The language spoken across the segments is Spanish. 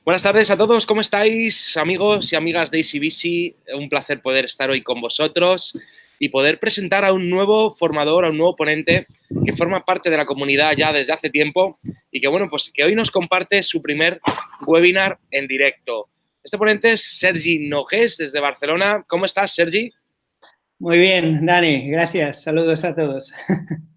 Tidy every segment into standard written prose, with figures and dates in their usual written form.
Buenas tardes a todos, ¿cómo estáis, amigos y amigas de EasyBC? Un placer poder estar hoy con vosotros y poder presentar a un nuevo formador, a un nuevo ponente que forma parte de la comunidad ya desde hace tiempo y que, bueno, pues que hoy nos comparte su primer webinar en directo. Este ponente es Sergi Nogués, desde Barcelona. ¿Cómo estás, Sergi? Muy bien, Dani, gracias. Saludos a todos.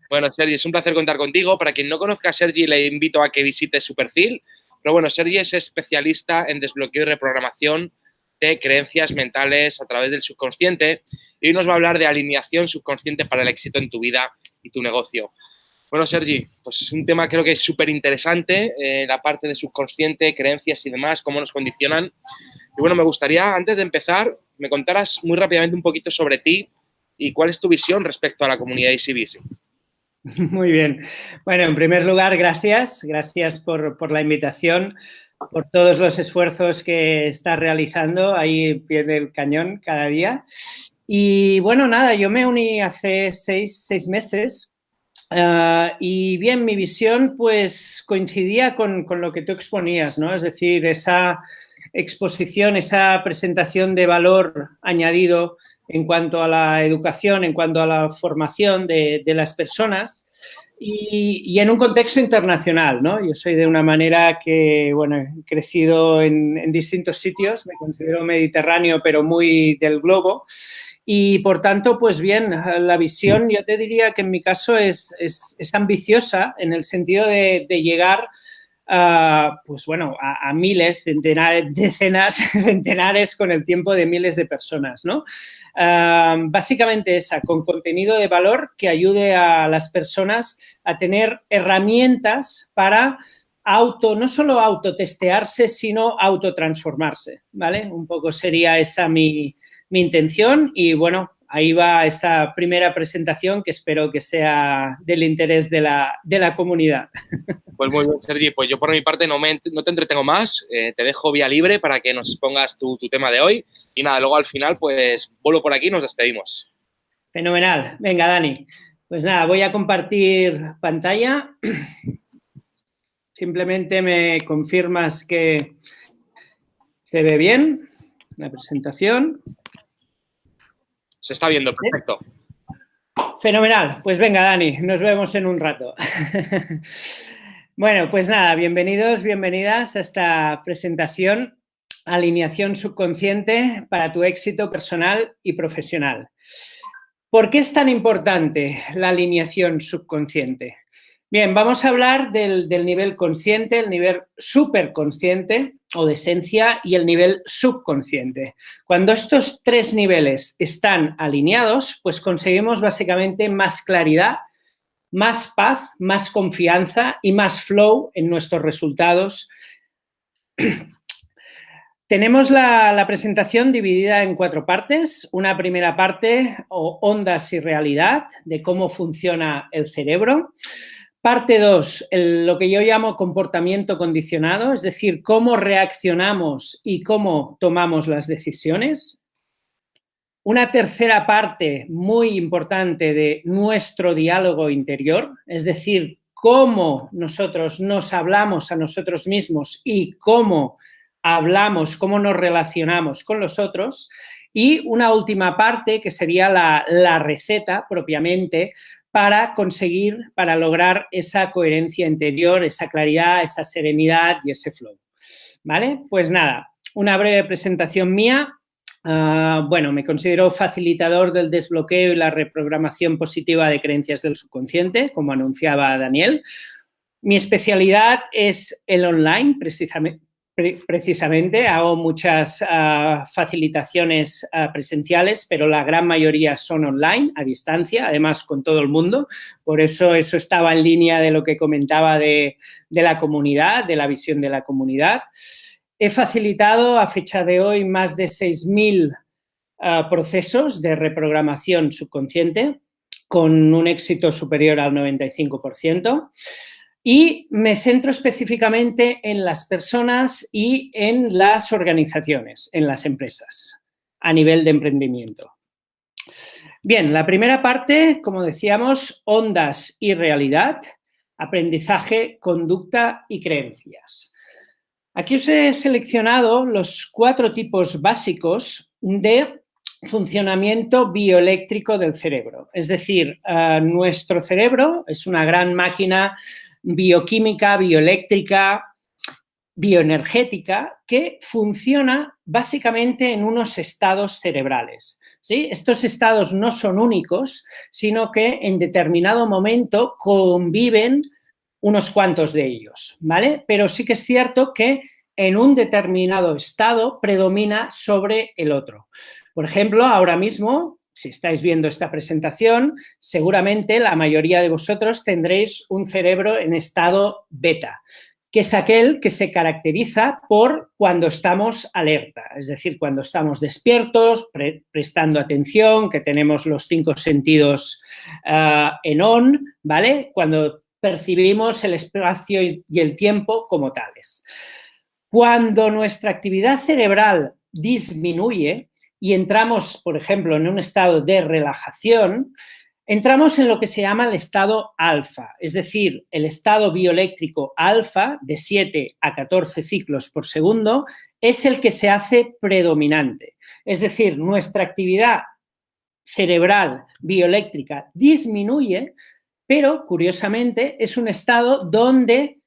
Bueno, Sergi, es un placer contar contigo. Para quien no conozca a Sergi, le invito a que visite su perfil. Pero bueno, Sergi es especialista en desbloqueo y reprogramación de creencias mentales a través del subconsciente y hoy nos va a hablar de alineación subconsciente para el éxito en tu vida y tu negocio. Bueno, Sergi, pues es un tema creo que es súper interesante, la parte de subconsciente, creencias y demás, cómo nos condicionan. Y bueno, me gustaría, antes de empezar, me contaras muy rápidamente un poquito sobre ti y cuál es tu visión respecto a la comunidad EasyBC. Muy bien. Bueno, en primer lugar, gracias. Gracias por la invitación, por todos los esfuerzos que estás realizando ahí en pie del cañón cada día. Y bueno, nada, yo me uní hace seis meses y bien, mi visión pues coincidía con lo que tú exponías, ¿no? Es decir, esa exposición, esa presentación de valor añadido en cuanto a la educación, en cuanto a la formación de las personas y en un contexto internacional, ¿no? Yo soy de una manera que, bueno, he crecido en distintos sitios, me considero mediterráneo, pero muy del globo. Y, por tanto, pues bien, la visión yo te diría que en mi caso es ambiciosa en el sentido de llegar pues bueno, a miles, centenares, decenas, centenares con el tiempo de miles de personas, ¿no? Básicamente esa, con contenido de valor que ayude a las personas a tener herramientas para no solo autotestearse, sino autotransformarse, ¿vale? Un poco sería esa mi intención y, bueno, ahí va esta primera presentación que espero que sea del interés de la comunidad. Pues muy bien, Sergi. Pues yo por mi parte no te entretengo más. Te dejo vía libre para que nos expongas tu tema de hoy. Y nada, luego al final pues vuelvo por aquí y nos despedimos. Fenomenal. Venga, Dani. Pues nada, voy a compartir pantalla. Simplemente me confirmas que se ve bien la presentación. Se está viendo, perfecto. Fenomenal. Pues venga, Dani, nos vemos en un rato. Bueno, pues nada, bienvenidos, bienvenidas a esta presentación, Alineación Subconsciente para tu éxito personal y profesional. ¿Por qué es tan importante la alineación subconsciente? Bien, vamos a hablar del nivel consciente, el nivel superconsciente o de esencia y el nivel subconsciente. Cuando estos tres niveles están alineados, pues conseguimos básicamente más claridad, más paz, más confianza y más flow en nuestros resultados. Tenemos la presentación dividida en 4 partes. Una primera parte, o ondas y realidad, de cómo funciona el cerebro. Parte 2, lo que yo llamo comportamiento condicionado, es decir, cómo reaccionamos y cómo tomamos las decisiones. Una tercera parte muy importante de nuestro diálogo interior, es decir, cómo nosotros nos hablamos a nosotros mismos y cómo hablamos, cómo nos relacionamos con los otros. Y una última parte que sería la receta propiamente para conseguir, para lograr esa coherencia interior, esa claridad, esa serenidad y ese flow. ¿Vale? Pues nada, una breve presentación mía. Bueno, me considero facilitador del desbloqueo y la reprogramación positiva de creencias del subconsciente, como anunciaba Daniel. Mi especialidad es el online, precisamente. Hago muchas facilitaciones presenciales, pero la gran mayoría son online, a distancia, además con todo el mundo. Por eso estaba en línea de lo que comentaba de la comunidad, de la visión de la comunidad. He facilitado a fecha de hoy más de 6.000 procesos de reprogramación subconsciente con un éxito superior al 95%. Y me centro específicamente en las personas y en las organizaciones, en las empresas, a nivel de emprendimiento. Bien, la primera parte, como decíamos, ondas y realidad, aprendizaje, conducta y creencias. Aquí os he seleccionado los 4 tipos básicos de funcionamiento bioeléctrico del cerebro. Es decir, nuestro cerebro es una gran máquina bioquímica, bioeléctrica, bioenergética que funciona básicamente en unos estados cerebrales, ¿sí? Estos estados no son únicos, sino que en determinado momento conviven unos cuantos de ellos, ¿vale? Pero sí que es cierto que en un determinado estado predomina sobre el otro. Por ejemplo, ahora mismo, si estáis viendo esta presentación, seguramente la mayoría de vosotros tendréis un cerebro en estado beta, que es aquel que se caracteriza por cuando estamos alerta, es decir, cuando estamos despiertos, prestando atención, que tenemos los 5 sentidos en on, ¿vale? Cuando percibimos el espacio y el tiempo como tales. Cuando nuestra actividad cerebral disminuye y entramos, por ejemplo, en un estado de relajación, entramos en lo que se llama el estado alfa, es decir, el estado bioeléctrico alfa, de 7 a 14 ciclos por segundo, es el que se hace predominante. Es decir, nuestra actividad cerebral bioeléctrica disminuye, pero curiosamente es un estado donde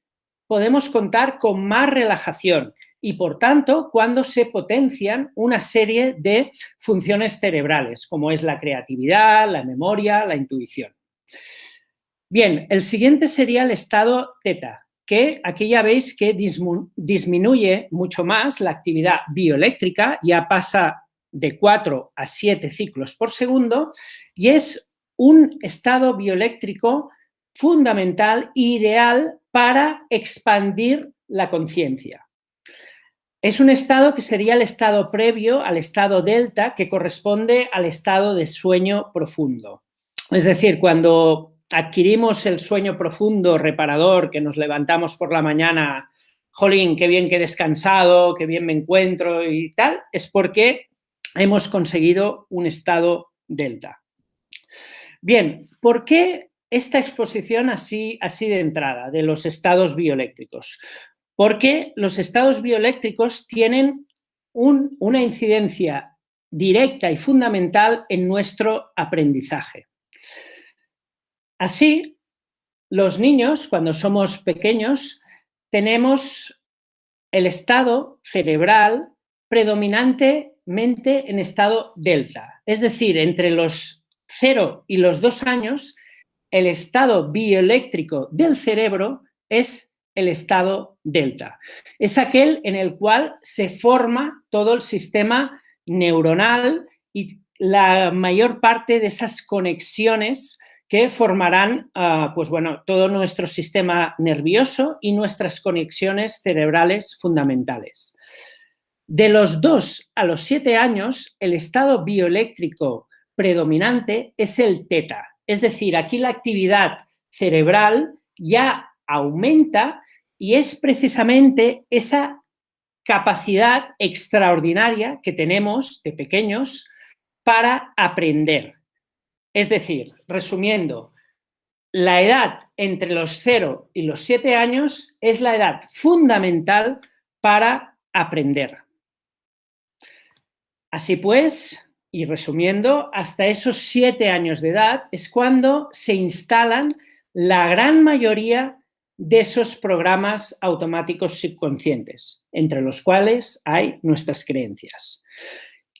podemos contar con más relajación y, por tanto, cuando se potencian una serie de funciones cerebrales, como es la creatividad, la memoria, la intuición. Bien, el siguiente sería el estado teta, que aquí ya veis que disminuye mucho más la actividad bioeléctrica, ya pasa de 4 a 7 ciclos por segundo, y es un estado bioeléctrico fundamental, ideal para expandir la conciencia. Es un estado que sería el estado previo al estado delta, que corresponde al estado de sueño profundo. Es decir, cuando adquirimos el sueño profundo, reparador, que nos levantamos por la mañana, jolín, qué bien que he descansado, qué bien me encuentro y tal, es porque hemos conseguido un estado delta. Bien, ¿por qué esta exposición así de entrada de los estados bioeléctricos? Porque los estados bioeléctricos tienen una incidencia directa y fundamental en nuestro aprendizaje. Así, los niños, cuando somos pequeños, tenemos el estado cerebral predominantemente en estado delta. Es decir, entre los 0 y los 2 años, el estado bioeléctrico del cerebro es el estado delta. Es aquel en el cual se forma todo el sistema neuronal y la mayor parte de esas conexiones que formarán pues bueno, todo nuestro sistema nervioso y nuestras conexiones cerebrales fundamentales. De los 2 a los 7 años, el estado bioeléctrico predominante es el teta. Es decir, aquí la actividad cerebral ya aumenta y es precisamente esa capacidad extraordinaria que tenemos de pequeños para aprender. Es decir, resumiendo, la edad entre los 0 y los 7 años es la edad fundamental para aprender. Así pues, y resumiendo, hasta esos 7 años de edad es cuando se instalan la gran mayoría de esos programas automáticos subconscientes, entre los cuales hay nuestras creencias.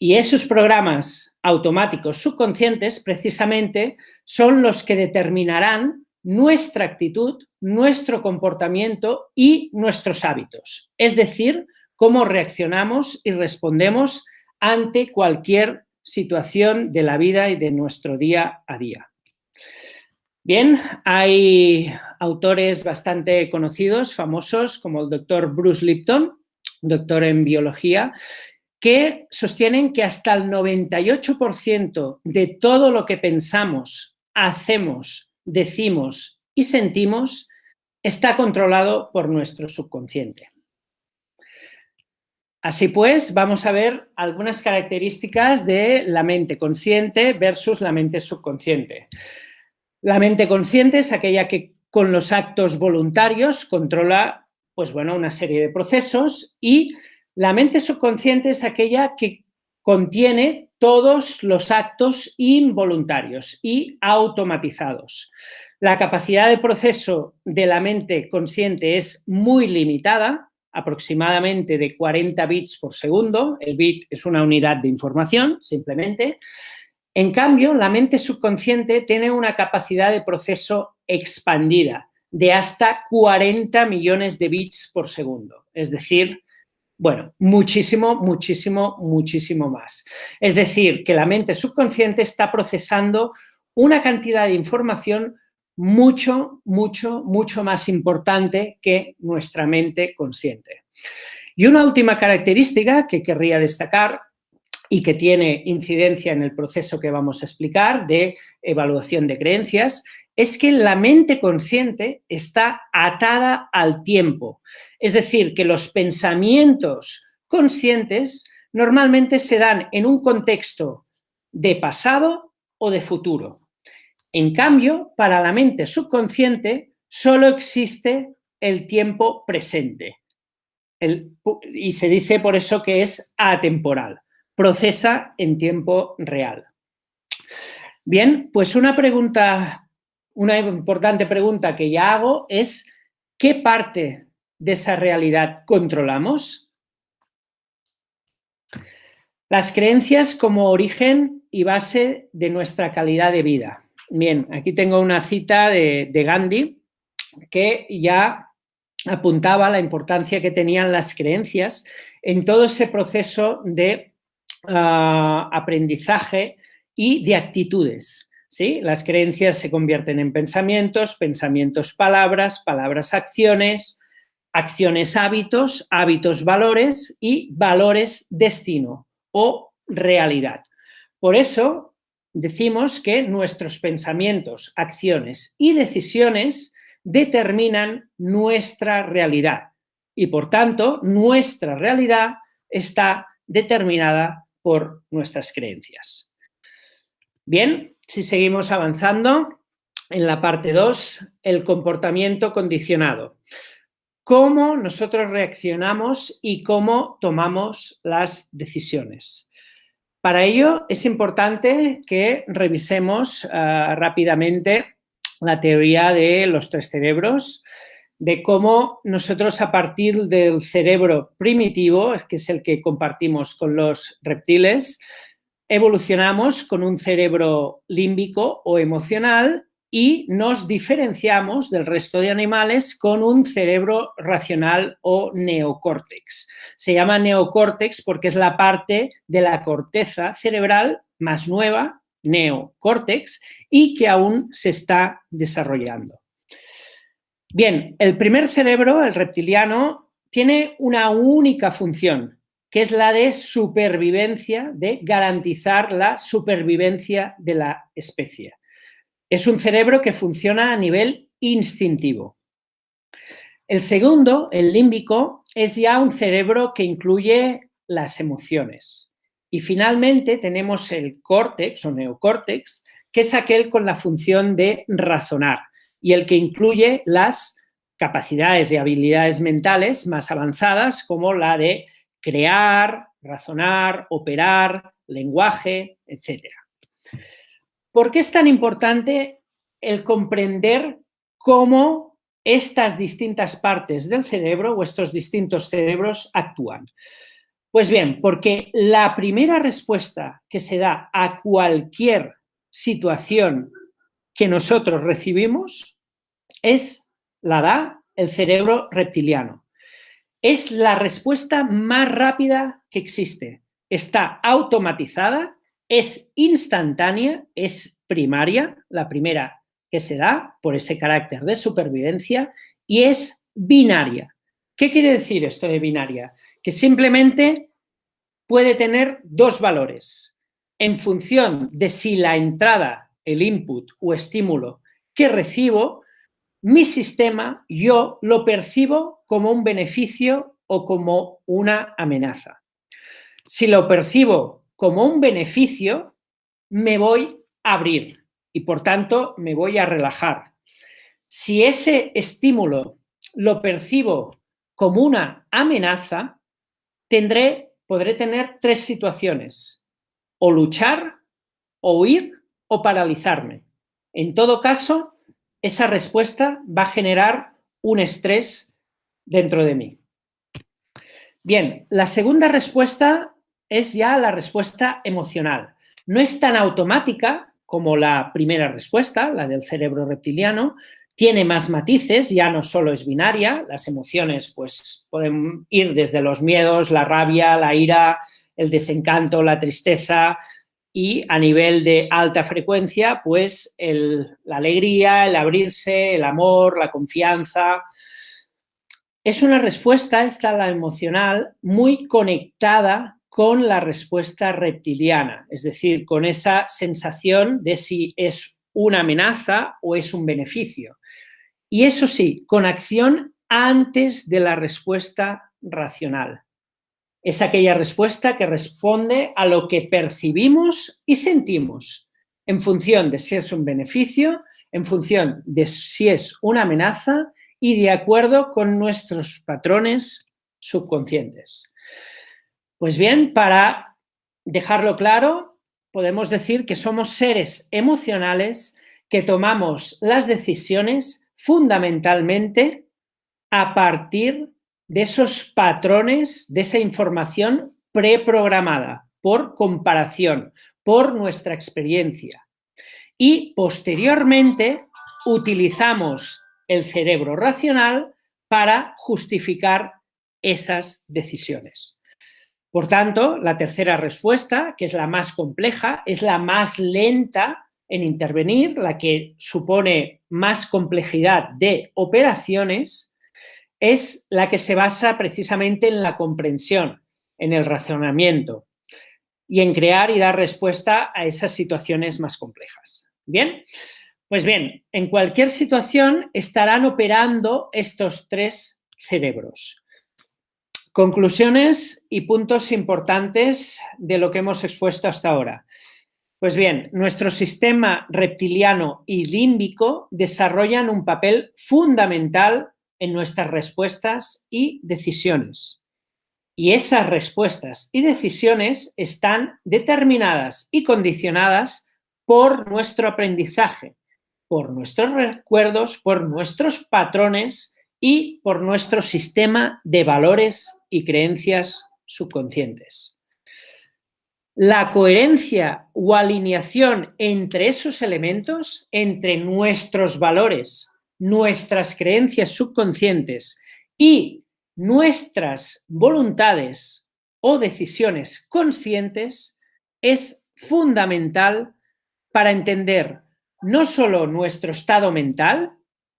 Y esos programas automáticos subconscientes precisamente son los que determinarán nuestra actitud, nuestro comportamiento y nuestros hábitos. Es decir, cómo reaccionamos y respondemos ante cualquier situación de la vida y de nuestro día a día. Bien, hay autores bastante conocidos, famosos, como el doctor Bruce Lipton, doctor en biología, que sostienen que hasta el 98% de todo lo que pensamos, hacemos, decimos y sentimos está controlado por nuestro subconsciente. Así pues, vamos a ver algunas características de la mente consciente versus la mente subconsciente. La mente consciente es aquella que con los actos voluntarios controla pues bueno, una serie de procesos, y la mente subconsciente es aquella que contiene todos los actos involuntarios y automatizados. La capacidad de proceso de la mente consciente es muy limitada, aproximadamente de 40 bits por segundo. El bit es una unidad de información, simplemente. En cambio, la mente subconsciente tiene una capacidad de proceso expandida de hasta 40 millones de bits por segundo. Es decir, bueno, muchísimo, muchísimo, muchísimo más. Es decir, que la mente subconsciente está procesando una cantidad de información mucho, mucho, mucho más importante que nuestra mente consciente. Y una última característica que querría destacar y que tiene incidencia en el proceso que vamos a explicar de evaluación de creencias, es que la mente consciente está atada al tiempo. Es decir, que los pensamientos conscientes normalmente se dan en un contexto de pasado o de futuro. En cambio, para la mente subconsciente solo existe el tiempo presente. Y se dice por eso que es atemporal. Procesa en tiempo real. Bien, pues una importante pregunta que ya hago es: ¿qué parte de esa realidad controlamos? Las creencias como origen y base de nuestra calidad de vida. Bien, aquí tengo una cita de Gandhi que ya apuntaba la importancia que tenían las creencias en todo ese proceso de aprendizaje y de actitudes. ¿Sí? Las creencias se convierten en pensamientos, pensamientos palabras, palabras acciones, acciones hábitos, hábitos valores y valores destino o realidad. Por eso decimos que nuestros pensamientos, acciones y decisiones determinan nuestra realidad y, por tanto, nuestra realidad está determinada por nuestras creencias. Bien, si seguimos avanzando, en la parte 2, el comportamiento condicionado. Cómo nosotros reaccionamos y cómo tomamos las decisiones. Para ello es importante que revisemos rápidamente la teoría de los 3 cerebros, de cómo nosotros a partir del cerebro primitivo, que es el que compartimos con los reptiles, evolucionamos con un cerebro límbico o emocional y nos diferenciamos del resto de animales con un cerebro racional o neocórtex. Se llama neocórtex porque es la parte de la corteza cerebral más nueva, neocórtex, y que aún se está desarrollando. Bien, el primer cerebro, el reptiliano, tiene una única función, que es la de supervivencia, de garantizar la supervivencia de la especie. Es un cerebro que funciona a nivel instintivo. El segundo, el límbico, es ya un cerebro que incluye las emociones. Y finalmente tenemos el córtex o neocórtex, que es aquel con la función de razonar y el que incluye las capacidades y habilidades mentales más avanzadas, como la de crear, razonar, operar, lenguaje, etc. ¿Por qué es tan importante el comprender cómo estas distintas partes del cerebro o estos distintos cerebros actúan? Pues bien, porque la primera respuesta que se da a cualquier situación que nosotros recibimos la da el cerebro reptiliano. Es la respuesta más rápida que existe. Está automatizada, es instantánea, es primaria, la primera que se da por ese carácter de supervivencia, y es binaria. ¿Qué quiere decir esto de binaria? Que simplemente puede tener 2 valores en función de si la entrada, el input o estímulo que recibo, mi sistema, yo lo percibo como un beneficio o como una amenaza. Si lo percibo como un beneficio, me voy a abrir y, por tanto, me voy a relajar. Si ese estímulo lo percibo como una amenaza, podré tener 3 situaciones: o luchar, o huir, o paralizarme. En todo caso, esa respuesta va a generar un estrés dentro de mí. Bien, la segunda respuesta es ya la respuesta emocional. No es tan automática como la primera respuesta, la del cerebro reptiliano, tiene más matices, ya no solo es binaria, las emociones pues pueden ir desde los miedos, la rabia, la ira, el desencanto, la tristeza, y a nivel de alta frecuencia, pues la alegría, el abrirse, el amor, la confianza. Es una respuesta, esta la emocional, muy conectada con la respuesta reptiliana, es decir, con esa sensación de si es una amenaza o es un beneficio. Y eso sí, con acción antes de la respuesta racional. Es aquella respuesta que responde a lo que percibimos y sentimos, en función de si es un beneficio, en función de si es una amenaza y de acuerdo con nuestros patrones subconscientes. Pues bien, para dejarlo claro, podemos decir que somos seres emocionales que tomamos las decisiones fundamentalmente a partir de esos patrones, de esa información preprogramada por comparación, por nuestra experiencia. Y posteriormente utilizamos el cerebro racional para justificar esas decisiones. Por tanto, la tercera respuesta, que es la más compleja, es la más lenta en intervenir, la que supone más complejidad de operaciones, es la que se basa precisamente en la comprensión, en el razonamiento y en crear y dar respuesta a esas situaciones más complejas. ¿Bien? Pues bien, en cualquier situación estarán operando estos 3 cerebros. Conclusiones y puntos importantes de lo que hemos expuesto hasta ahora. Pues bien, nuestro sistema reptiliano y límbico desarrollan un papel fundamental en nuestras respuestas y decisiones. Y esas respuestas y decisiones están determinadas y condicionadas por nuestro aprendizaje, por nuestros recuerdos, por nuestros patrones y por nuestro sistema de valores y creencias subconscientes. La coherencia o alineación entre esos elementos, entre nuestros valores, nuestras creencias subconscientes y nuestras voluntades o decisiones conscientes, es fundamental para entender no solo nuestro estado mental,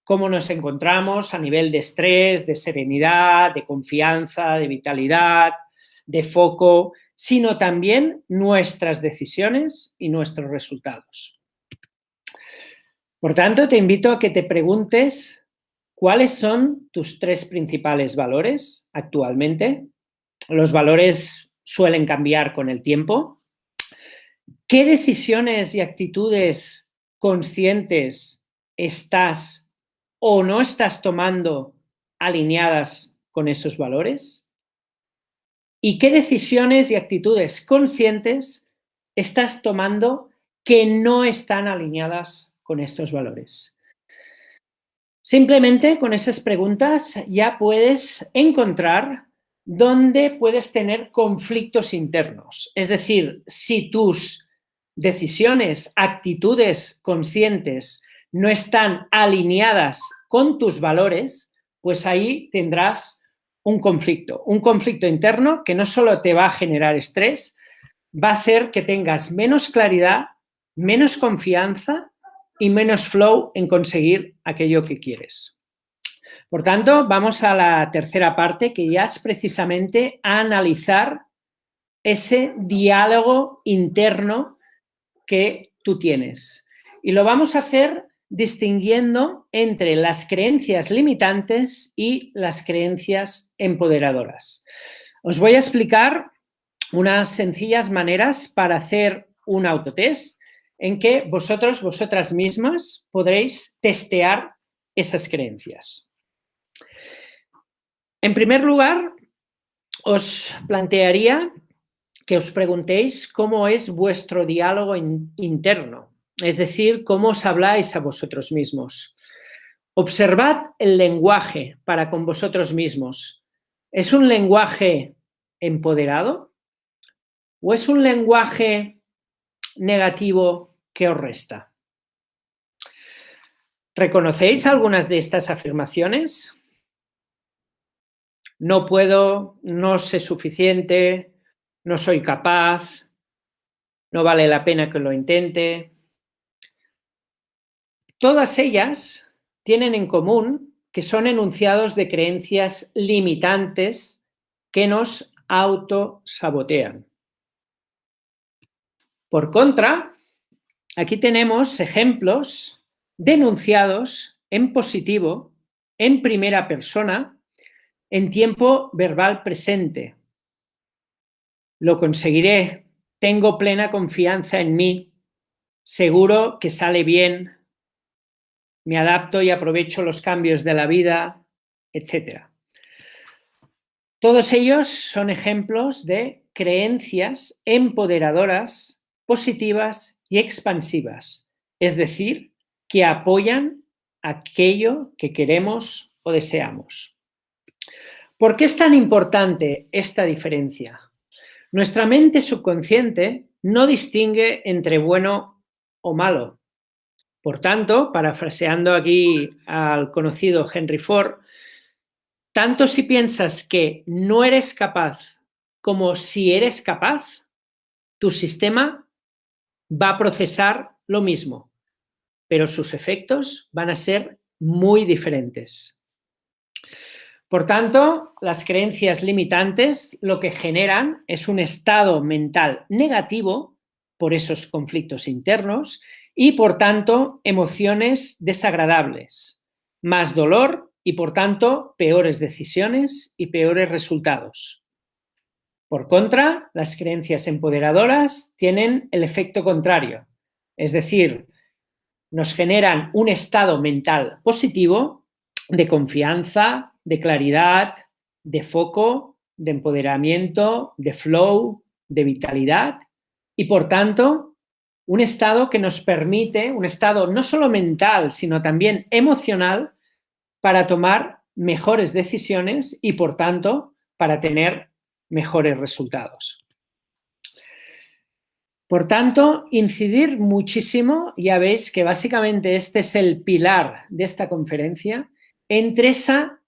cómo nos encontramos a nivel de estrés, de serenidad, de confianza, de vitalidad, de foco, sino también nuestras decisiones y nuestros resultados. Por tanto, te invito a que te preguntes cuáles son tus 3 principales valores actualmente. Los valores suelen cambiar con el tiempo. ¿Qué decisiones y actitudes conscientes estás o no estás tomando alineadas con esos valores? ¿Y qué decisiones y actitudes conscientes estás tomando que no están alineadas con estos valores? Simplemente con esas preguntas ya puedes encontrar dónde puedes tener conflictos internos. Es decir, si tus decisiones, actitudes conscientes no están alineadas con tus valores, pues ahí tendrás un conflicto interno que no solo te va a generar estrés, va a hacer que tengas menos claridad, menos confianza y menos flow en conseguir aquello que quieres. Por tanto, vamos a la tercera parte, que ya es precisamente analizar ese diálogo interno que tú tienes. Y lo vamos a hacer distinguiendo entre las creencias limitantes y las creencias empoderadoras. Os voy a explicar unas sencillas maneras para hacer un autotest en que vosotras mismas podréis testear esas creencias. En primer lugar, os plantearía que os preguntéis cómo es vuestro diálogo interno, es decir, cómo os habláis a vosotros mismos. Observad el lenguaje para con vosotros mismos. ¿Es un lenguaje empoderado o es un lenguaje negativo que os resta? ¿Reconocéis algunas de estas afirmaciones? No puedo, no sé suficiente, no soy capaz, no vale la pena que lo intente. Todas ellas tienen en común que son enunciados de creencias limitantes que nos autosabotean. Por contra, aquí tenemos ejemplos de enunciados en positivo, en primera persona, en tiempo verbal presente. Lo conseguiré, tengo plena confianza en mí, seguro que sale bien, me adapto y aprovecho los cambios de la vida, etc. Todos ellos son ejemplos de creencias empoderadoras, positivas y expansivas, es decir, que apoyan aquello que queremos o deseamos. ¿Por qué es tan importante esta diferencia? Nuestra mente subconsciente no distingue entre bueno o malo. Por tanto, parafraseando aquí al conocido Henry Ford, tanto si piensas que no eres capaz como si eres capaz, tu sistema va a procesar lo mismo, pero sus efectos van a ser muy diferentes. Por tanto, las creencias limitantes lo que generan es un estado mental negativo por esos conflictos internos y, por tanto, emociones desagradables, más dolor y, por tanto, peores decisiones y peores resultados. Por contra, las creencias empoderadoras tienen el efecto contrario, es decir, nos generan un estado mental positivo de confianza, de claridad, de foco, de empoderamiento, de flow, de vitalidad y, por tanto, un estado que nos permite, un estado no solo mental, sino también emocional, para tomar mejores decisiones y, por tanto, para tener mejores resultados. Por tanto, incidir muchísimo, ya veis que básicamente este es el pilar de esta conferencia, entre esa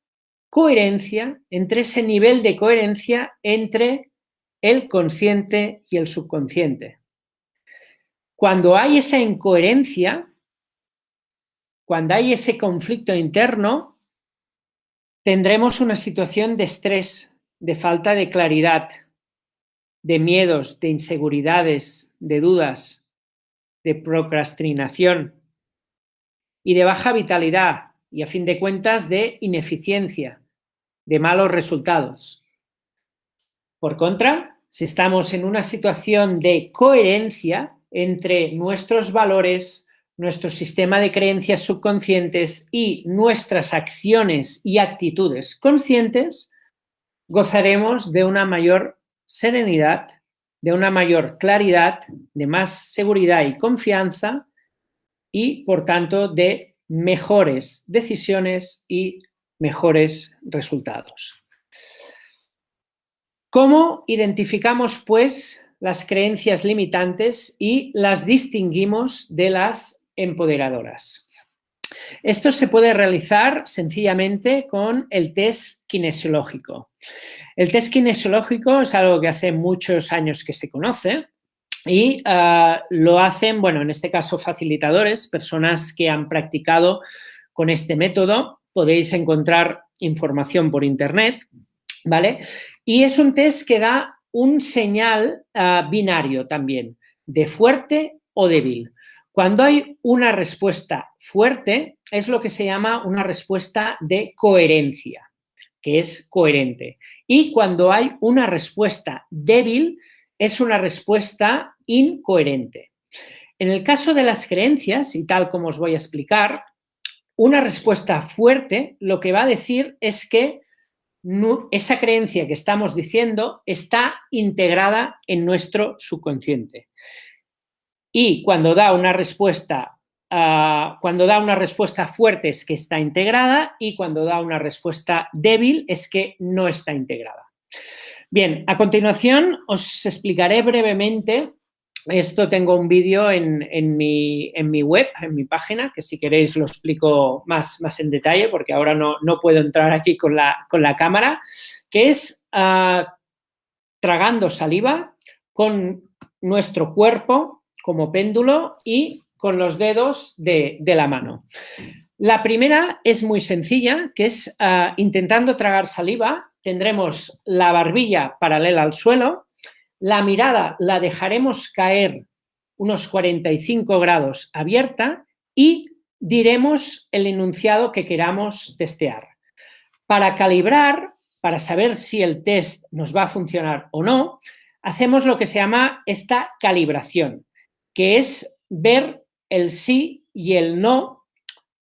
coherencia, entre ese nivel de coherencia entre el consciente y el subconsciente. Cuando hay esa incoherencia, cuando hay ese conflicto interno, tendremos una situación de estrés, de falta de claridad, de miedos, de inseguridades, de dudas, de procrastinación y de baja vitalidad y, a fin de cuentas, de ineficiencia, de malos resultados. Por contra, si estamos en una situación de coherencia entre nuestros valores, nuestro sistema de creencias subconscientes y nuestras acciones y actitudes conscientes, gozaremos de una mayor serenidad, de una mayor claridad, de más seguridad y confianza y, por tanto, de mejores decisiones y mejores resultados. ¿Cómo identificamos, pues, las creencias limitantes y las distinguimos de las empoderadoras? Esto se puede realizar sencillamente con el test kinesiológico. El test kinesiológico es algo que hace muchos años que se conoce y lo hacen, bueno, en este caso facilitadores, personas que han practicado con este método. Podéis encontrar información por internet, ¿vale? Y es un test que da un señal binario también, de fuerte o débil. Cuando hay una respuesta fuerte, es lo que se llama una respuesta de coherencia, que es coherente. Y cuando hay una respuesta débil, es una respuesta incoherente. En el caso de las creencias, y tal como os voy a explicar, una respuesta fuerte lo que va a decir es que esa creencia que estamos diciendo está integrada en nuestro subconsciente. Y cuando da una respuesta fuerte es que está integrada, y cuando da una respuesta débil es que no está integrada. Bien, a continuación os explicaré brevemente. Esto tengo un vídeo en mi web, en mi página, que si queréis lo explico más en detalle, porque ahora no puedo entrar aquí con la cámara, que es tragando saliva con nuestro cuerpo como péndulo y con los dedos de la mano. La primera es muy sencilla, que es intentando tragar saliva. Tendremos la barbilla paralela al suelo, la mirada la dejaremos caer unos 45 grados abierta y diremos el enunciado que queramos testear. Para calibrar, para saber si el test nos va a funcionar o no, hacemos lo que se llama esta calibración, que es ver el sí y el no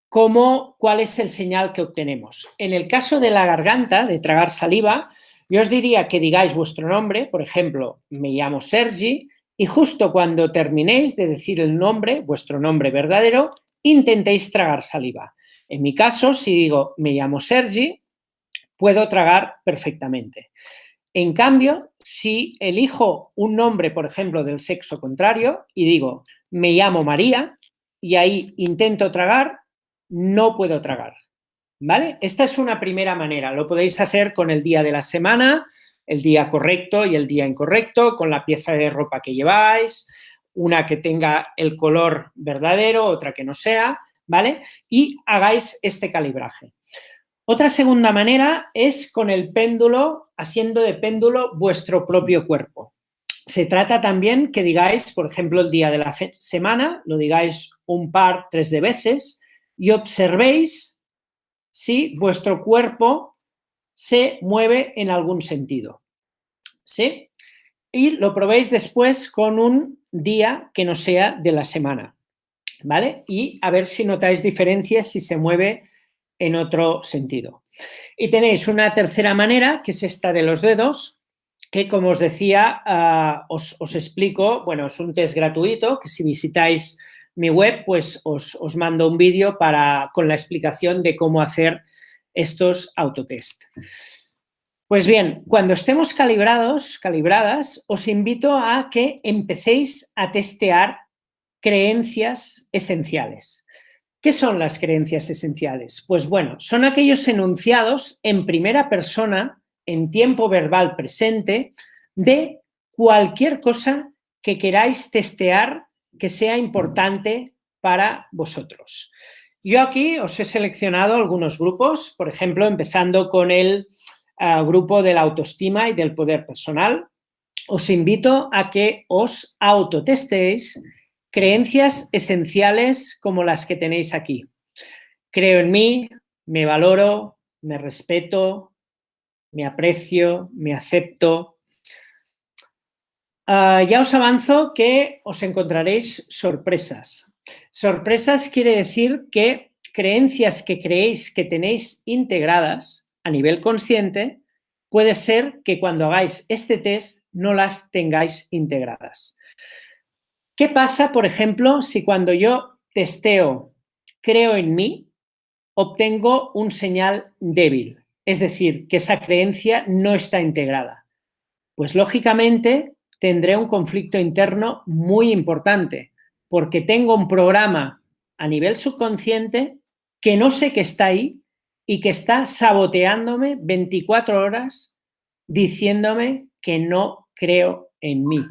como cuál es el señal que obtenemos. En el caso de la garganta, de tragar saliva, yo os diría que digáis vuestro nombre, por ejemplo, me llamo Sergi, y justo cuando terminéis de decir el nombre, vuestro nombre verdadero, intentéis tragar saliva. En mi caso, si digo me llamo Sergi, puedo tragar perfectamente. En cambio, si elijo un nombre, por ejemplo, del sexo contrario y digo me llamo María y ahí intento tragar, no puedo tragar, ¿vale? Esta es una primera manera. Lo podéis hacer con el día de la semana, el día correcto y el día incorrecto, con la pieza de ropa que lleváis, una que tenga el color verdadero, otra que no sea, ¿vale? Y hagáis este calibraje. Otra segunda manera es con el péndulo, haciendo de péndulo vuestro propio cuerpo. Se trata también que digáis, por ejemplo, el día de la semana, lo digáis un par, 3 de veces, y observéis si vuestro cuerpo se mueve en algún sentido. ¿Sí? Y lo probéis después con un día que no sea de la semana, ¿vale? Y a ver si notáis diferencias, si se mueve en otro sentido. Y tenéis una tercera manera, que es esta de los dedos, que, como os decía, os explico. Bueno, es un test gratuito, que si visitáis mi web, pues os mando un vídeo con la explicación de cómo hacer estos autotest. Pues bien, cuando estemos calibradas, os invito a que empecéis a testear creencias esenciales. ¿Qué son las creencias esenciales? Pues bueno, son aquellos enunciados en primera persona, en tiempo verbal presente, de cualquier cosa que queráis testear que sea importante para vosotros. Yo aquí os he seleccionado algunos grupos, por ejemplo, empezando con el grupo de la autoestima y del poder personal. Os invito a que os autotestéis creencias esenciales como las que tenéis aquí. Creo en mí, me valoro, me respeto, me aprecio, me acepto. Ya os avanzo que os encontraréis sorpresas. Sorpresas quiere decir que creencias que creéis que tenéis integradas a nivel consciente, puede ser que cuando hagáis este test no las tengáis integradas. ¿Qué pasa, por ejemplo, si cuando yo testeo creo en mí, obtengo un señal débil? Es decir, que esa creencia no está integrada. Pues lógicamente tendré un conflicto interno muy importante, porque tengo un programa a nivel subconsciente que no sé que está ahí y que está saboteándome 24 horas diciéndome que no creo en mí.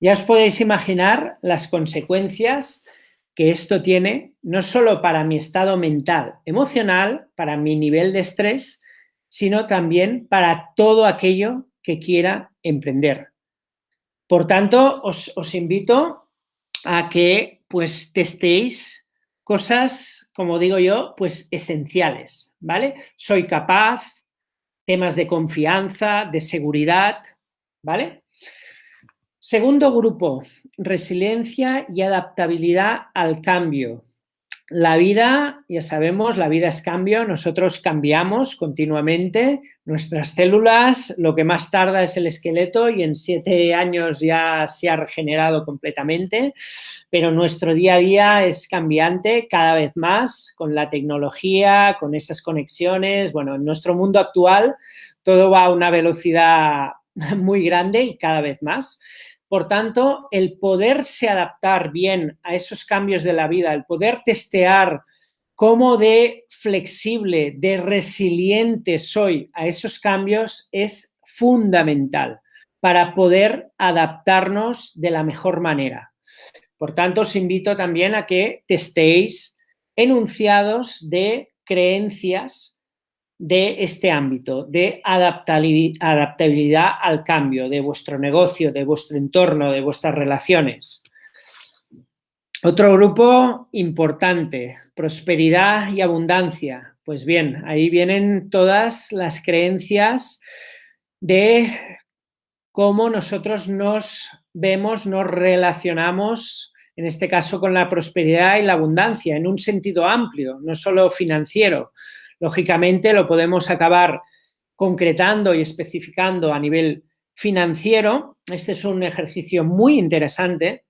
Ya os podéis imaginar las consecuencias que esto tiene, no solo para mi estado mental, emocional, para mi nivel de estrés, sino también para todo aquello que quiera emprender. Por tanto, os invito a que pues testéis cosas, como digo yo, pues esenciales, ¿vale? Soy capaz, temas de confianza, de seguridad, ¿vale? Segundo grupo, resiliencia y adaptabilidad al cambio. La vida, ya sabemos, la vida es cambio, nosotros cambiamos continuamente, nuestras células, lo que más tarda es el esqueleto y en 7 años ya se ha regenerado completamente, pero nuestro día a día es cambiante cada vez más con la tecnología, con esas conexiones. Bueno, en nuestro mundo actual todo va a una velocidad muy grande y cada vez más. Por tanto, el poderse adaptar bien a esos cambios de la vida, el poder testear cómo de flexible, de resiliente soy a esos cambios es fundamental para poder adaptarnos de la mejor manera. Por tanto, os invito también a que testéis enunciados de creencias de este ámbito, de adaptabilidad al cambio de vuestro negocio, de vuestro entorno, de vuestras relaciones. Otro grupo importante, prosperidad y abundancia. Pues bien, ahí vienen todas las creencias de cómo nosotros nos vemos, nos relacionamos, en este caso con la prosperidad y la abundancia, en un sentido amplio, no solo financiero. Lógicamente lo podemos acabar concretando y especificando a nivel financiero. Este es un ejercicio muy interesante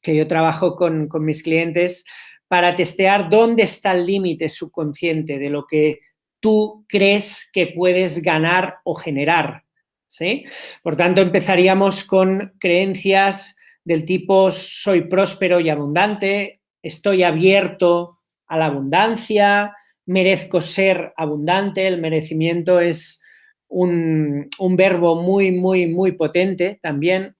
que yo trabajo con mis clientes para testear dónde está el límite subconsciente de lo que tú crees que puedes ganar o generar, ¿sí? Por tanto, empezaríamos con creencias del tipo soy próspero y abundante, estoy abierto a la abundancia, merezco ser abundante. El merecimiento es un verbo muy, muy, muy potente también.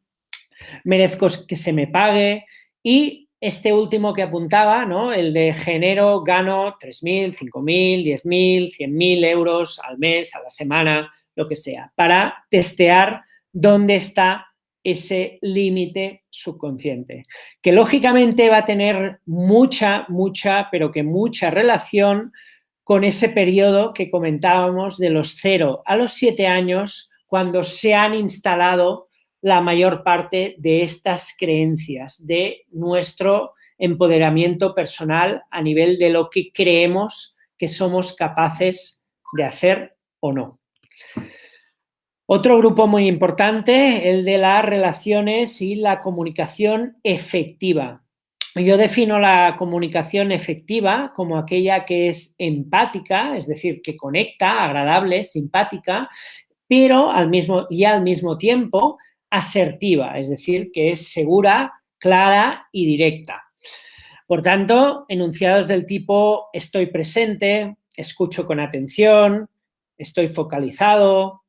Merezco que se me pague. Y este último que apuntaba, ¿no? El de genero, gano 3.000, 5.000, 10.000, 100.000 euros al mes, a la semana, lo que sea, para testear dónde está ese límite subconsciente, que lógicamente va a tener mucha, pero que mucha relación con ese periodo que comentábamos de los 0 a los 7 años, cuando se han instalado la mayor parte de estas creencias, de nuestro empoderamiento personal a nivel de lo que creemos que somos capaces de hacer o no. Otro grupo muy importante, el de las relaciones y la comunicación efectiva. Yo defino la comunicación efectiva como aquella que es empática, es decir, que conecta, agradable, simpática, pero al mismo tiempo asertiva, es decir, que es segura, clara y directa. Por tanto, enunciados del tipo estoy presente, escucho con atención, estoy focalizado,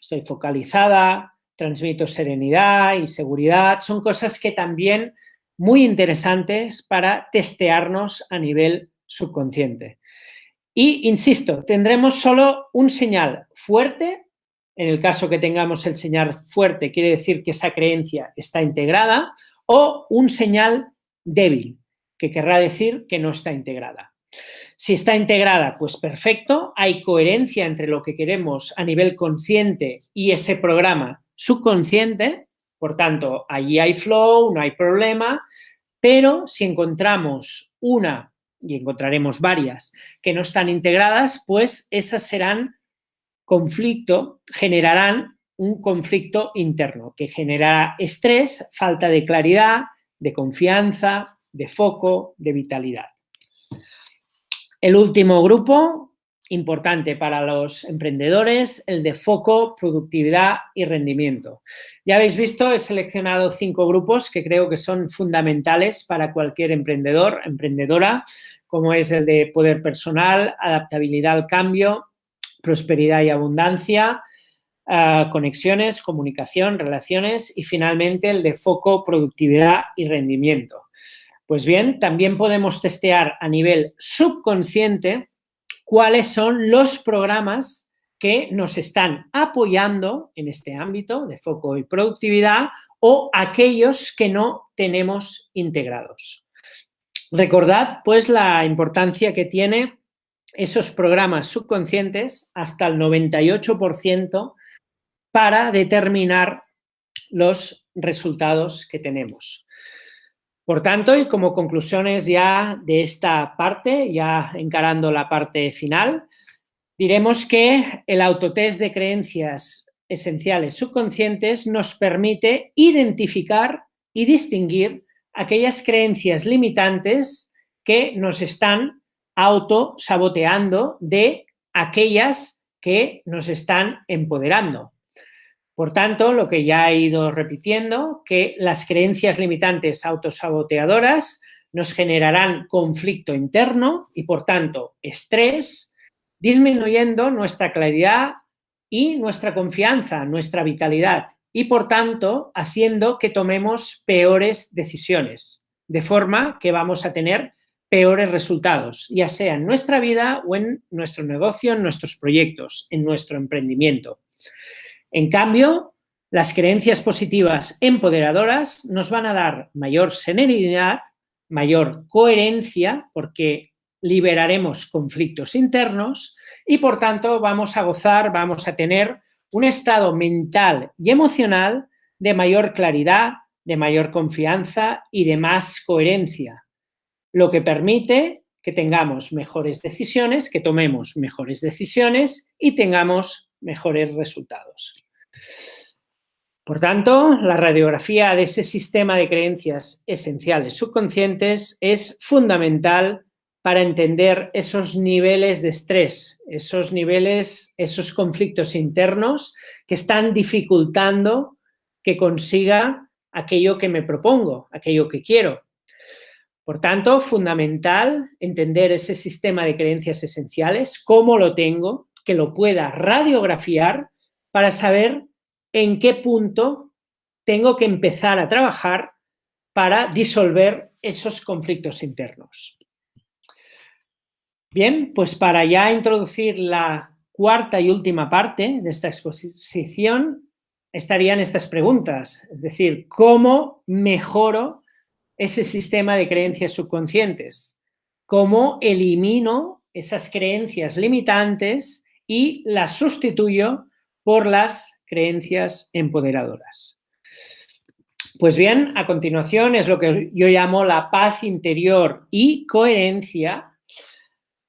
estoy focalizada, transmito serenidad y seguridad, son cosas que también muy interesantes para testearnos a nivel subconsciente. Y, insisto, tendremos solo un señal fuerte. En el caso que tengamos el señal fuerte, quiere decir que esa creencia está integrada, o un señal débil, que querrá decir que no está integrada. Si está integrada, pues perfecto, hay coherencia entre lo que queremos a nivel consciente y ese programa subconsciente, por tanto, allí hay flow, no hay problema, pero si encontramos una, y encontraremos varias, que no están integradas, pues esas serán generarán un conflicto interno que generará estrés, falta de claridad, de confianza, de foco, de vitalidad. El último grupo, importante para los emprendedores, el de foco, productividad y rendimiento. Ya habéis visto, he seleccionado 5 grupos que creo que son fundamentales para cualquier emprendedor, emprendedora, como es el de poder personal, adaptabilidad al cambio, prosperidad y abundancia, conexiones, comunicación, relaciones y finalmente el de foco, productividad y rendimiento. Pues bien, también podemos testear a nivel subconsciente cuáles son los programas que nos están apoyando en este ámbito de foco y productividad o aquellos que no tenemos integrados. Recordad, pues, la importancia que tiene esos programas subconscientes hasta el 98% para determinar los resultados que tenemos. Por tanto, y como conclusiones ya de esta parte, ya encarando la parte final, diremos que el autotest de creencias esenciales subconscientes nos permite identificar y distinguir aquellas creencias limitantes que nos están autosaboteando de aquellas que nos están empoderando. Por tanto, lo que ya he ido repitiendo, que las creencias limitantes autosaboteadoras nos generarán conflicto interno y, por tanto, estrés, disminuyendo nuestra claridad y nuestra confianza, nuestra vitalidad y, por tanto, haciendo que tomemos peores decisiones, de forma que vamos a tener peores resultados, ya sea en nuestra vida o en nuestro negocio, en nuestros proyectos, en nuestro emprendimiento. En cambio, las creencias positivas empoderadoras nos van a dar mayor serenidad, mayor coherencia, porque liberaremos conflictos internos y, por tanto, vamos a gozar, vamos a tener un estado mental y emocional de mayor claridad, de mayor confianza y de más coherencia, lo que permite que tengamos mejores decisiones, que tomemos mejores decisiones y tengamos mejores resultados. Por tanto, la radiografía de ese sistema de creencias esenciales subconscientes es fundamental para entender esos niveles de estrés, esos niveles, esos conflictos internos que están dificultando que consiga aquello que me propongo, aquello que quiero. Por tanto, fundamental entender ese sistema de creencias esenciales, cómo lo tengo, que lo pueda radiografiar para saber en qué punto tengo que empezar a trabajar para disolver esos conflictos internos. Bien, pues para ya introducir la cuarta y última parte de esta exposición estarían estas preguntas, es decir, ¿cómo mejoro ese sistema de creencias subconscientes? ¿Cómo elimino esas creencias limitantes y las sustituyo por las creencias empoderadoras? Pues bien, a continuación es lo que yo llamo la paz interior y coherencia,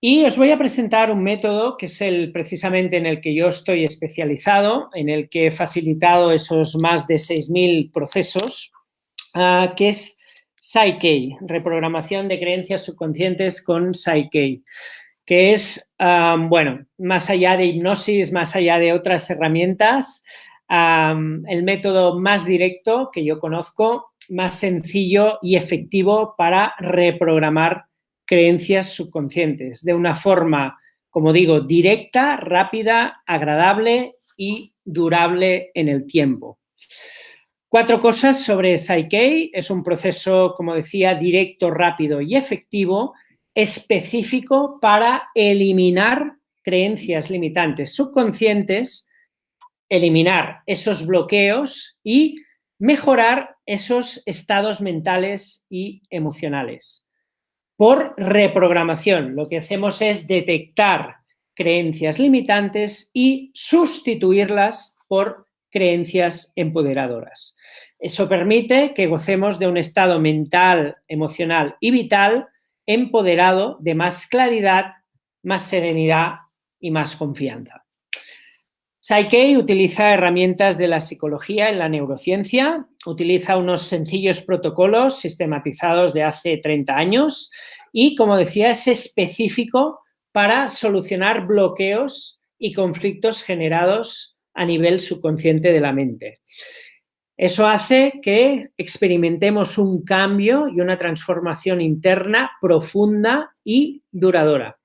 y os voy a presentar un método que es precisamente en el que yo estoy especializado, en el que he facilitado esos más de 6.000 procesos, que es Psyche, reprogramación de creencias subconscientes con Psyche, que es, bueno, más allá de hipnosis, más allá de otras herramientas, el método más directo que yo conozco, más sencillo y efectivo para reprogramar creencias subconscientes de una forma, como digo, directa, rápida, agradable y durable en el tiempo. 4 cosas sobre Psyche. Es un proceso, como decía, directo, rápido y efectivo, específico para eliminar creencias limitantes subconscientes, eliminar esos bloqueos y mejorar esos estados mentales y emocionales. Por reprogramación, lo que hacemos es detectar creencias limitantes y sustituirlas por creencias empoderadoras. Eso permite que gocemos de un estado mental, emocional y vital empoderado de más claridad, más serenidad y más confianza. Psyche utiliza herramientas de la psicología en la neurociencia, utiliza unos sencillos protocolos sistematizados de hace 30 años y, como decía, es específico para solucionar bloqueos y conflictos generados a nivel subconsciente de la mente. Eso hace que experimentemos un cambio y una transformación interna profunda y duradora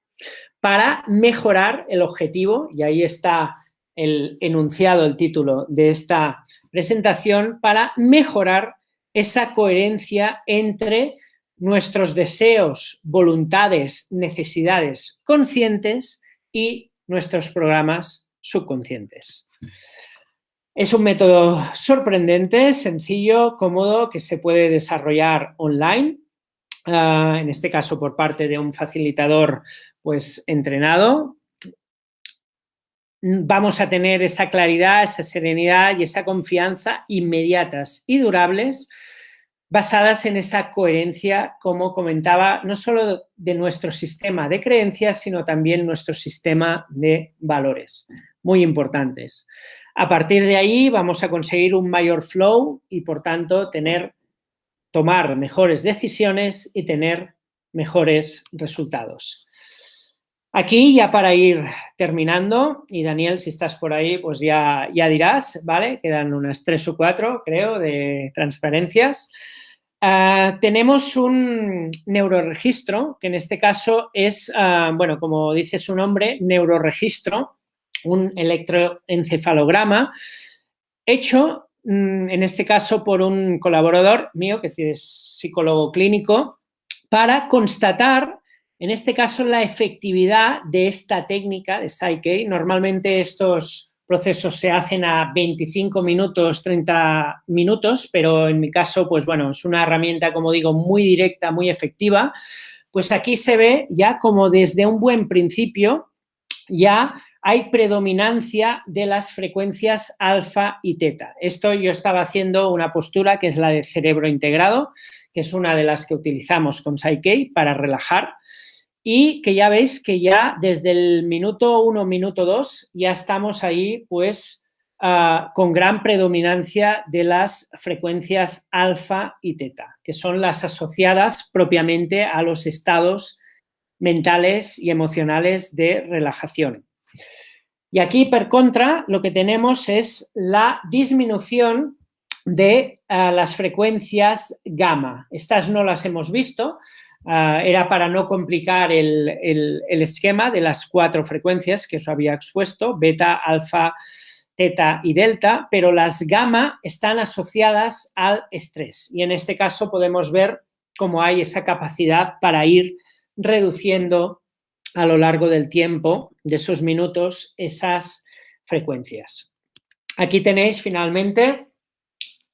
para mejorar el objetivo, y ahí está el enunciado, el título de esta presentación, para mejorar esa coherencia entre nuestros deseos, voluntades, necesidades conscientes y nuestros programas subconscientes. Es un método sorprendente, sencillo, cómodo, que se puede desarrollar online, en este caso por parte de un facilitador pues entrenado. Vamos a tener esa claridad, esa serenidad y esa confianza inmediatas y durables. basadas en esa coherencia, como comentaba, no solo de nuestro sistema de creencias, sino también nuestro sistema de valores, muy importantes. A partir de ahí vamos a conseguir un mayor flow y, por tanto, tomar mejores decisiones y tener mejores resultados. Aquí, ya para ir terminando, y Daniel, si estás por ahí, pues ya dirás, ¿vale? Quedan unas 3 o 4, creo, de transparencias. Tenemos un neuroregistro, que en este caso es, bueno, como dice su nombre, neuroregistro, un electroencefalograma, hecho, en este caso, por un colaborador mío, que es psicólogo clínico, para constatar, en este caso, la efectividad de esta técnica de Psyche. Normalmente estos procesos se hacen a 25 minutos, 30 minutos, pero en mi caso, pues bueno, es una herramienta, como digo, muy directa, muy efectiva. Pues aquí se ve ya como desde un buen principio ya hay predominancia de las frecuencias alfa y teta. Esto yo estaba haciendo una postura que es la de cerebro integrado, que es una de las que utilizamos con Psyche para relajar, y que ya veis que ya desde el minuto 1, minuto 2, ya estamos ahí pues con gran predominancia de las frecuencias alfa y teta, que son las asociadas propiamente a los estados mentales y emocionales de relajación. Y aquí, per contra, lo que tenemos es la disminución de las frecuencias gamma. Estas no las hemos visto, era para no complicar el esquema de las 4 frecuencias que os había expuesto, beta, alfa, teta y delta, pero las gamma están asociadas al estrés. Y en este caso podemos ver cómo hay esa capacidad para ir reduciendo a lo largo del tiempo, de esos minutos, esas frecuencias. Aquí tenéis finalmente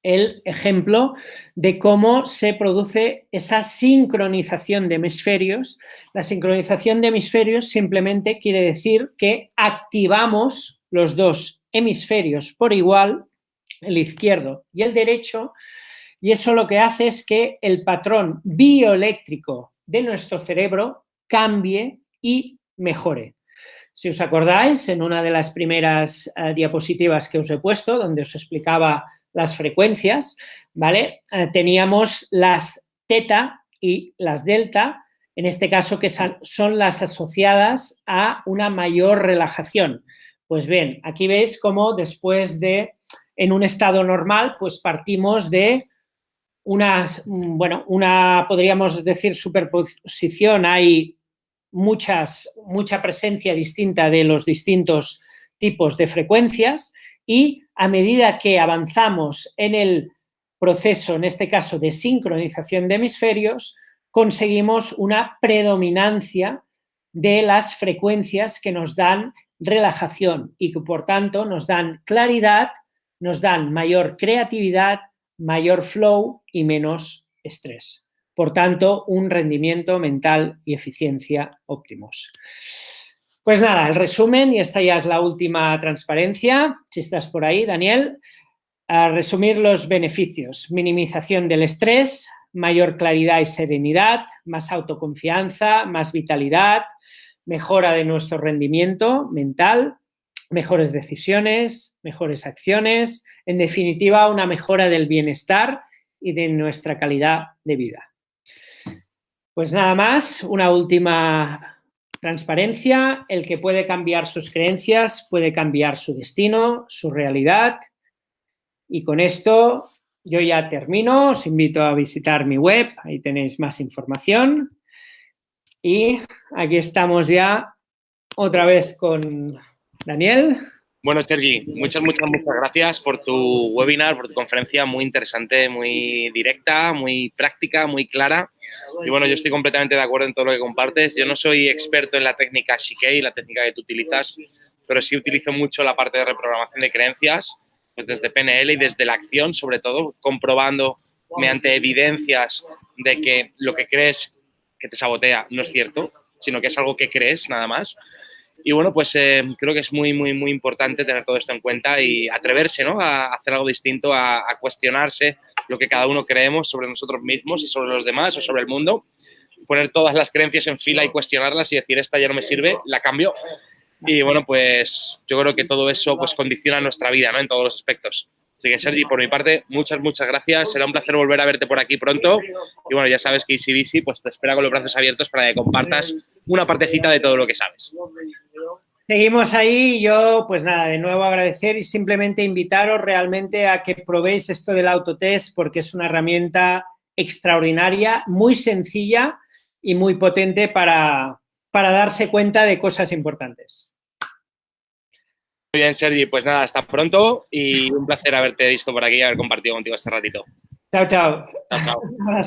el ejemplo de cómo se produce esa sincronización de hemisferios. La sincronización de hemisferios simplemente quiere decir que activamos los 2 hemisferios por igual, el izquierdo y el derecho, y eso lo que hace es que el patrón bioeléctrico de nuestro cerebro cambie y mejore. Si os acordáis, en una de las primeras diapositivas que os he puesto, donde os explicaba las frecuencias, ¿vale? Teníamos las teta y las delta, en este caso que son las asociadas a una mayor relajación. Pues bien, aquí veis cómo después de, en un estado normal, pues partimos de una, podríamos decir, superposición. Hay mucha presencia distinta de los distintos tipos de frecuencias, y a medida que avanzamos en el proceso, en este caso de sincronización de hemisferios, conseguimos una predominancia de las frecuencias que nos dan relajación y que, por tanto, nos dan claridad, nos dan mayor creatividad, mayor flow y menos estrés. Por tanto, un rendimiento mental y eficiencia óptimos. Pues nada, el resumen, y esta ya es la última transparencia, si estás por ahí, Daniel. A resumir los beneficios: minimización del estrés, mayor claridad y serenidad, más autoconfianza, más vitalidad, mejora de nuestro rendimiento mental, mejores decisiones, mejores acciones, en definitiva, una mejora del bienestar y de nuestra calidad de vida. Pues nada más, una última transparencia: el que puede cambiar sus creencias puede cambiar su destino, su realidad. Y con esto yo ya termino, os invito a visitar mi web, ahí tenéis más información. Y aquí estamos ya otra vez con Daniel. Bueno, Sergi, muchas gracias por tu webinar, por tu conferencia, muy interesante, muy directa, muy práctica, muy clara. Y bueno, yo estoy completamente de acuerdo en todo lo que compartes. Yo no soy experto en la técnica Psyche, la técnica que tú utilizas, pero sí utilizo mucho la parte de reprogramación de creencias, pues desde PNL y desde la acción, sobre todo, comprobando mediante evidencias de que lo que crees que te sabotea no es cierto, sino que es algo que crees, nada más. Y bueno, pues creo que es muy importante tener todo esto en cuenta y atreverse, ¿no?, a hacer algo distinto, a cuestionarse lo que cada uno creemos sobre nosotros mismos y sobre los demás o sobre el mundo. Poner todas las creencias en fila y cuestionarlas y decir, esta ya no me sirve, la cambio. Y bueno, pues yo creo que todo eso pues condiciona nuestra vida, ¿no? En todos los aspectos. Así que, Sergi, por mi parte, muchas gracias. Será un placer volver a verte por aquí pronto. Y bueno, ya sabes que EasyBici pues te espera con los brazos abiertos para que compartas una partecita de todo lo que sabes. Seguimos ahí. Yo, pues nada, de nuevo agradecer y simplemente invitaros realmente a que probéis esto del autotest porque es una herramienta extraordinaria, muy sencilla y muy potente para darse cuenta de cosas importantes. Muy bien, Sergi, pues nada, hasta pronto y un placer haberte visto por aquí y haber compartido contigo este ratito. Chao, chao. Chao, chao.